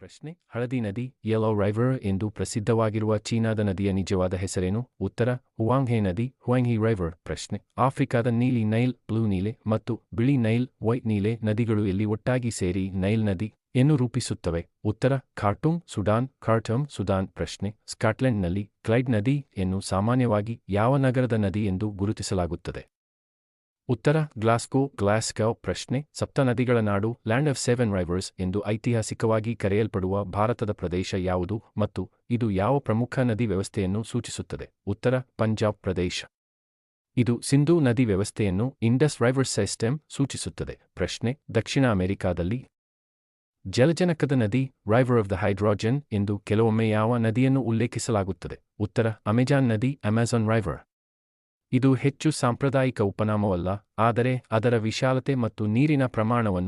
ಪ್ರಶ್ನೆ: ಹಳದಿ ನದಿ ಯೆಲ್ಲೋ ರೈವರ್ ಎಂದು ಪ್ರಸಿದ್ಧವಾಗಿರುವ ಚೀನಾದ ನದಿಯ ನಿಜವಾದ ಹೆಸರೇನು? ಉತ್ತರ: ಹುವಾಂಗ್ಹೆ ನದಿ, ಹುವಾಂಗ್ಹಿ ರೈವರ್. ಪ್ರಶ್ನೆ: ಆಫ್ರಿಕಾದ ನೀಲಿ ನೈಲ್, ಬ್ಲೂ ನೀಲೆ ಮತ್ತು ಬಿಳಿ ನೈಲ್, ವೈಟ್ ನೀಲೆ ನದಿಗಳು ಎಲ್ಲಿ ಒಟ್ಟಾಗಿ ಸೇರಿ ನೈಲ್ ನದಿ ಯನ್ನು ರೂಪಿಸುತ್ತವೆ? ಉತ್ತರ: ಖಾರ್ಟೂಮ್, ಸುಡಾನ್. Khartoum, Sudan. ಪ್ರಶ್ನೆ: ಸ್ಕಾಟ್ಲೆಂಡ್ನಲ್ಲಿ ಕ್ಲೈಡ್ ನದಿ ಯನ್ನು ಸಾಮಾನ್ಯವಾಗಿ ಯಾವ ನಗರದ ನದಿ ಎಂದು ಗುರುತಿಸಲಾಗುತ್ತದೆ? ಉತ್ತರ: ಗ್ಲಾಸ್ಗೋ, ಗ್ಲಾಸ್ಗೋ. ಪ್ರಶ್ನೆ: ಸಪ್ತ ನದಿಗಳ ನಾಡು, ಲ್ಯಾಂಡ್ ಆಫ್ ಸೆವೆನ್ ರೈವರ್ಸ್ ಎಂದು ಐತಿಹಾಸಿಕವಾಗಿ ಕರೆಯಲ್ಪಡುವ ಭಾರತದ ಪ್ರದೇಶ ಯಾವುದು ಮತ್ತು ಇದು ಯಾವ ಪ್ರಮುಖ ನದಿ ವ್ಯವಸ್ಥೆಯನ್ನು ಸೂಚಿಸುತ್ತದೆ? ಉತ್ತರ: ಪಂಜಾಬ್ ಪ್ರದೇಶ. ಇದು ಸಿಂಧೂ ನದಿ ವ್ಯವಸ್ಥೆಯನ್ನು, ಇಂಡಸ್ ರೈವರ್ ಸಿಸ್ಟಮ್, ಸೂಚಿಸುತ್ತದೆ. ಪ್ರಶ್ನೆ: ದಕ್ಷಿಣ ಅಮೆರಿಕಾದಲ್ಲಿ ಜಲಜನಕದ ನದಿ, ರೈವರ್ ಆಫ್ ದ ಹೈಡ್ರೋಜನ್ ಎಂದು ಕೆಲವೊಮ್ಮೆ ಯಾವ ನದಿಯನ್ನು ಉಲ್ಲೇಖಿಸಲಾಗುತ್ತದೆ? ಉತ್ತರ: ಅಮೆಜಾನ್ ನದಿ, ಅಮೆಜಾನ್ ರೈವರ್. ಇದು ಹೆಚ್ಚು ಸಾಂಪ್ರದಾಯಿಕ ಉಪನಾಮವಲ್ಲ, ಆದರೆ ಅದರ ವಿಶಾಲತೆ ಮತ್ತು ನೀರಿನ ಪ್ರಮಾಣವನ್ನು